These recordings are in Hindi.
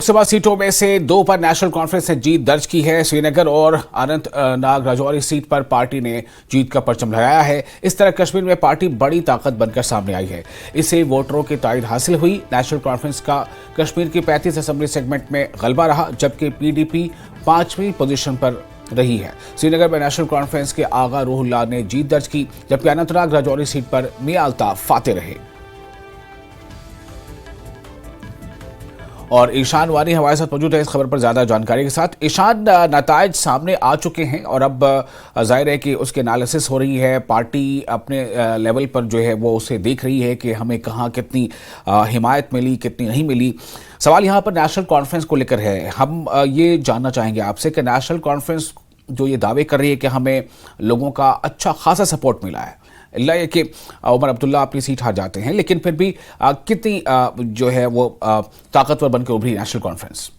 लोकसभा सीटों में से 2 पर नेशनल कॉन्फ्रेंस ने जीत दर्ज की है। श्रीनगर और अनंतनाग राजौरी सीट पर पार्टी ने जीत का परचम लहराया है। इस तरह कश्मीर में पार्टी बड़ी ताकत बनकर सामने आई है। इससे वोटरों की तायद हासिल हुई। नेशनल कॉन्फ्रेंस का कश्मीर की 35 असेंबली सेगमेंट में गलबा रहा, जबकि पीडीपी 5वीं पोजीशन पर रही है। श्रीनगर में नेशनल कॉन्फ्रेंस के आगा रूहुल्लाह ने जीत दर्ज की, जबकि अनंतनाग राजौरी सीट पर मियां अल्ताफ फाते रहे। और ईशान वानी हमारे साथ मौजूद है इस खबर पर ज्यादा जानकारी के साथ। ईशान, नतायज सामने आ चुके हैं और अब जाहिर है कि उसके एनालिसिस हो रही है। पार्टी अपने लेवल पर जो है वो उसे देख रही है कि हमें कहाँ कितनी हिमायत मिली, कितनी नहीं मिली। सवाल यहाँ पर नेशनल कॉन्फ्रेंस को लेकर है। हम ये जानना चाहेंगे आपसे कि नेशनल कॉन्फ्रेंस जो ये दावे कर रही है कि हमें लोगों का अच्छा खासा सपोर्ट मिला है, इल्ला ये कि उमर अब्दुल्ला अपनी सीट हार जाते हैं, लेकिन फिर भी कितनी जो है वो ताकतवर बनकर उभरी नेशनल कॉन्फ्रेंस?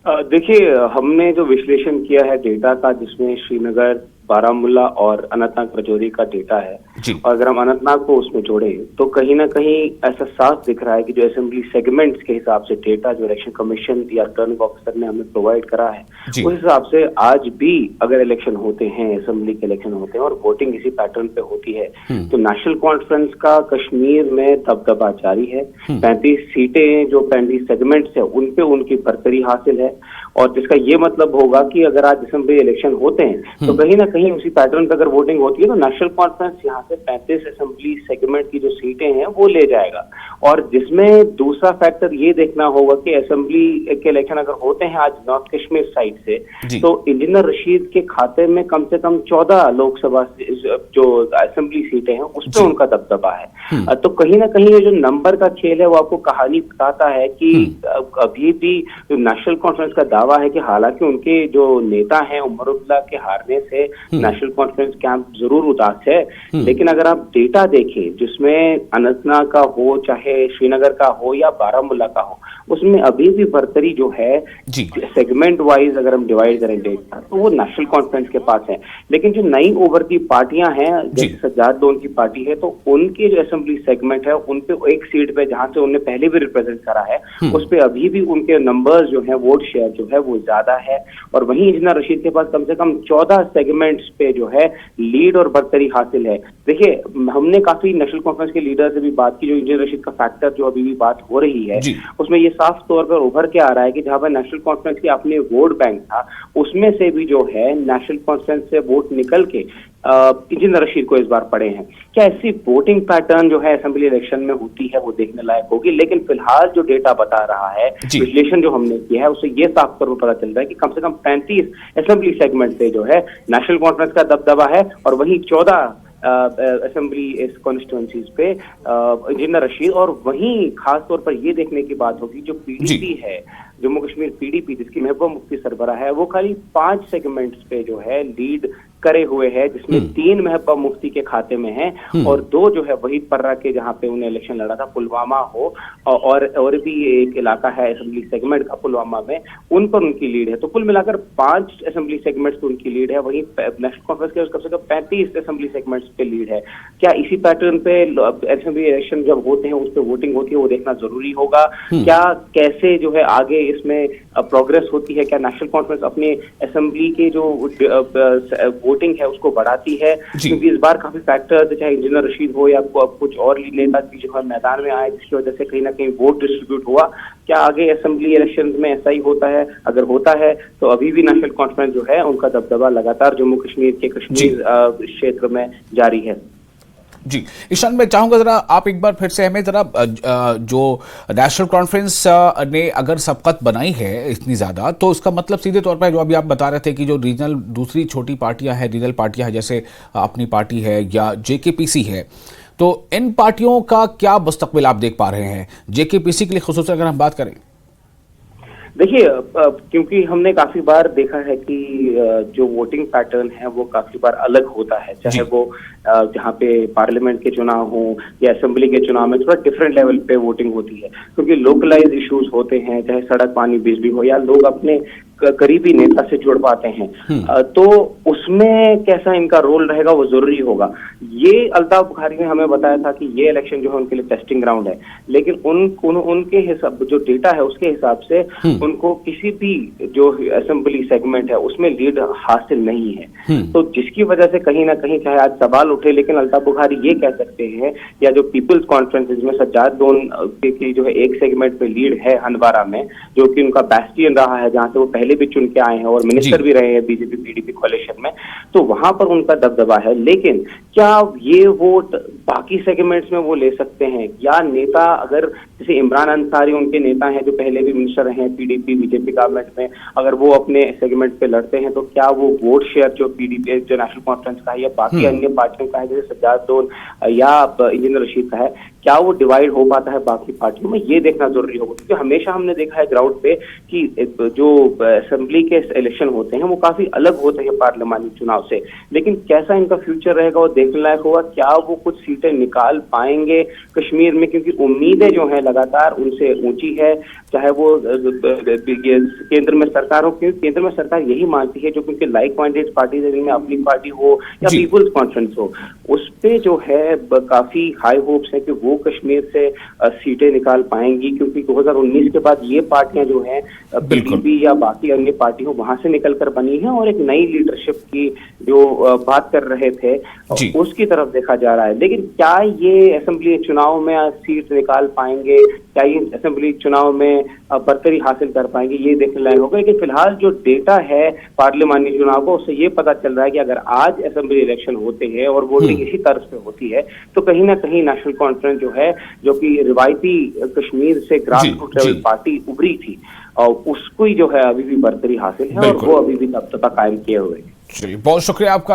देखिए, हमने जो विश्लेषण किया है डेटा का, जिसमें श्रीनगर, बारामुल्ला और अनंतनाग राजौरी का डेटा है, और अगर हम अनंतनाग को उसमें जोड़े तो कहीं ना कहीं ऐसा साफ दिख रहा है कि जो असेंबली सेगमेंट्स के हिसाब से डेटा जो इलेक्शन कमीशन या रिटर्निंग ऑफिसर ने हमें प्रोवाइड करा है, उस हिसाब से आज भी अगर इलेक्शन होते हैं, असेंबली के इलेक्शन होते हैं और वोटिंग इसी पैटर्न पे होती है, तो नेशनल कॉन्फ्रेंस का कश्मीर में दबदबा जारी है। 35 सीटें जो 35 सेगमेंट्स है उन पे उनकी बरतरी हासिल है, और जिसका ये मतलब होगा कि अगर आज असेंबली इलेक्शन होते हैं तो कहीं ना कहीं उसी पैटर्न पर अगर वोटिंग होती है तो नेशनल कॉन्फ्रेंस यहाँ से 35 असेंबली सेगमेंट की जो सीटें हैं वो ले जाएगा। और जिसमें दूसरा फैक्टर ये देखना होगा कि असेंबली के इलेक्शन अगर होते हैं आज नॉर्थ कश्मीर साइड से, तो इंजीनियर रशीद के खाते में कम से कम 14 लोकसभा जो असेंबली सीटें हैं उस पर उनका दबदबा है। तो कहीं ना कहीं ये जो नंबर का खेल है वो आपको कहानी बताता है कि अभी भी नेशनल कॉन्फ्रेंस का दावा है कि हालांकि उनके जो नेता हैं उमर अब्दुल्ला के हारने से नेशनल कॉन्फ्रेंस कैंप जरूर उदास है, लेकिन अगर आप डेटा देखें जिसमें अनंतनाग का हो, चाहे श्रीनगर का हो या बारामुल्ला का हो, उसमें अभी भी बरतरी जो है सेगमेंट वाइज अगर हम डिवाइड करें डेटा तो वो नेशनल कॉन्फ्रेंस के पास है। लेकिन जो नई उभरती पार्टियां हैं, जैसे सज्जाद लोन की पार्टी है, तो उनके जो असेंबली सेगमेंट है उन पे एक सीट पे जहां से उन्होंने पहले भी रिप्रेजेंट करा है उस पे अभी भी उनके नंबर्स जो है, वोट शेयर जो है वो ज्यादा है। और वहीं इंजीनियर रशीद के पास कम से कम 14 सेगमेंट्स पे जो है लीड और बरतरी हासिल है। देखिए, हमने काफी नेशनल कॉन्फ्रेंस के लीडर से भी बात की। जो इंजीनियर रशीद का फैक्टर जो अभी भी बात हो रही है उसमें ये साफ तौर पर उभर के आ रहा है कि जहां पर नेशनल कॉन्फ्रेंस के अपने वोट बैंक था उसमें से भी जो है नेशनल कॉन्फ्रेंस से वोट निकल के इंजीनियर रशीद को इस बार पड़े हैं। क्या ऐसी वोटिंग पैटर्न जो है असेंबली इलेक्शन में होती है वो देखने लायक होगी, लेकिन फिलहाल जो डेटा बता रहा है, विश्लेषण जो हमने किया है, उससे ये साफ तौर पर पता चल रहा है कि कम से कम 35 असेंबली सेगमेंट पे जो है नेशनल कॉन्फ्रेंस का दबदबा है, और वहीं 14 असेंबली इस कॉन्स्टिट्यूएंसीज पे इंजीनियर रशीद। और वहीं खास तौर पर ये देखने की बात होगी जो पीडीपी है, जम्मू कश्मीर पीडीपी जिसकी महबूबा मुफ्ती सरबराह है, वो खाली 5 सेगमेंट्स पे जो है लीड करे हुए है, जिसमें 3 महबूबा मुफ्ती के खाते में है और 2 जो है वही पर्रा के जहां पे उन्हें इलेक्शन लड़ा था, पुलवामा हो और भी एक इलाका है असेंबली सेगमेंट का पुलवामा में, उन पर उनकी लीड है। तो कुल मिलाकर 5 असेंबली सेगमेंट्स पे उनकी लीड है। वहीं नेशनल कॉन्फ्रेंस के कम से कम 35 असेंबली सेगमेंट्स पे लीड है। क्या इसी पैटर्न पे असेंबली इलेक्शन जब होते हैं उस पर वोटिंग होती है वो देखना जरूरी होगा। क्या कैसे जो है आगे इसमें प्रोग्रेस होती है, क्या नेशनल कॉन्फ्रेंस अपने असेंबली के जो वोटिंग है उसको बढ़ाती है, क्योंकि इस बार काफी फैक्टर्स, चाहे इंजीनियर रशीद हो या कुछ और नेता भी जो है मैदान में आए, जिसकी वजह से कहीं ना कहीं वोट डिस्ट्रीब्यूट हुआ। क्या आगे असेंबली इलेक्शन में ऐसा ही होता है? अगर होता है तो अभी भी नेशनल कॉन्फ्रेंस जो है उनका दबदबा लगातार जम्मू कश्मीर के कश्मीर क्षेत्र में जारी है। जी ईशान, मैं चाहूंगा जरा आप एक बार फिर से हमें जरा जो नेशनल कॉन्फ्रेंस ने अगर सबकत बनाई है इतनी ज्यादा, तो उसका मतलब सीधे तौर पर जो अभी आप बता रहे थे कि जो रीजनल दूसरी छोटी पार्टियां हैं, रीजनल पार्टियां हैं, जैसे अपनी पार्टी है या जेकेपीसी है, तो इन पार्टियों का क्या मुस्तकबिल आप देख पा रहे हैं? जेकेपीसी के लिए खुसूसन अगर हम बात करें, देखिए, क्योंकि हमने काफी बार देखा है कि जो वोटिंग पैटर्न है वो काफी बार अलग होता है, चाहे वो जहाँ पे पार्लियामेंट के चुनाव हो या असेंबली के चुनाव में थोड़ा डिफरेंट लेवल पे वोटिंग होती है, क्योंकि लोकलाइज इश्यूज होते हैं, चाहे सड़क, पानी, बिजली हो, या लोग अपने करीबी नेता से जुड़ पाते हैं, तो उसमें कैसा इनका रोल रहेगा वो जरूरी होगा। ये अल्ताफ बुखारी ने हमें बताया था कि ये इलेक्शन जो है उनके लिए टेस्टिंग ग्राउंड है, लेकिन उनके हिसाब जो डेटा है उसके हिसाब से उनको किसी भी जो असेंबली सेगमेंट है उसमें लीड हासिल नहीं है। तो जिसकी वजह से कहीं ना कहीं चाहे आज सवाल उठे, लेकिन अल्ताफ बुखारी ये कह सकते हैं, या जो पीपल्स कॉन्फ्रेंस में सज्जाद लोन की जो है एक सेगमेंट पे लीड है हंदवाड़ा में, जो कि उनका बैस्टियन रहा है, जहां से वो पहले भी चुन के आए हैं और मिनिस्टर भी रहे हैं बीजेपी पीडीपी कोalition में, तो वहां पर उनका दबदबा है। लेकिन क्या ये वोट बाकी सेगमेंट्स में वो ले सकते हैं, या नेता अगर जैसे इमरान अंसारी उनके नेता हैं जो पहले भी मिनिस्टर रहे हैं पीडीपी बीजेपी गवर्नमेंट में, अगर वो अपने सेगमेंट पे लड़ते हैं तो क्या वो वोट शेयर जो पीडीपी जो नेशनल कॉन्फ्रेंस का है या बाकी अन्य पार्टियों का है जैसे सज्जाद लोन या इंजीनियर रशीद का है, क्या वो डिवाइड हो पाता है बाकी पार्टियों में, ये देखना जरूरी होगा। क्योंकि हमेशा हमने देखा है ग्राउंड पे कि जो असेंबली के इलेक्शन होते हैं वो काफी अलग होते हैं पार्लियामानी चुनाव से, लेकिन कैसा इनका फ्यूचर रहेगा वो देखने लायक होगा। क्या वो कुछ सीटें निकाल पाएंगे कश्मीर में, क्योंकि उम्मीदें जो हैं लगातार उनसे ऊंची है, चाहे वो केंद्र में सरकार हो, क्योंकि केंद्र में सरकार यही मानती है जो क्योंकि लाइक माइंडेड पार्टी में अपनी पार्टी हो या पीपुल्स कॉन्फ्रेंस हो, उस पे जो है काफी हाई होप्स है कि वो कश्मीर से सीटें निकाल पाएंगी, क्योंकि 2019 के बाद ये पार्टियां जो हैं पीडीपी या बाकी अन्य पार्टी हो वहां से निकलकर बनी है और एक नई लीडरशिप की जो बात कर रहे थे उसकी तरफ देखा जा रहा है। लेकिन क्या ये असेंबली चुनाव में सीट निकाल पाएंगे, क्या ये असेंबली चुनाव में बरकरी हासिल कर पाएंगे, ये देखने लायक होगा। लेकिन फिलहाल जो डेटा है पार्लियामानी चुनाव को, उससे ये पता चल रहा है कि अगर आज असेंबली इलेक्शन होते हैं और वोटिंग इसी तर्ज पे होती है तो कहीं ना कहीं नेशनल कॉन्फ्रेंस जो है, जो कि रिवायती कश्मीर से ग्रास रूट लेवल पार्टी उभरी थी, और उसको ही जो है अभी भी बरकरी हासिल है और वो अभी भी दबदबा कायम किए हुए हैं। चलिए, बहुत शुक्रिया आपका।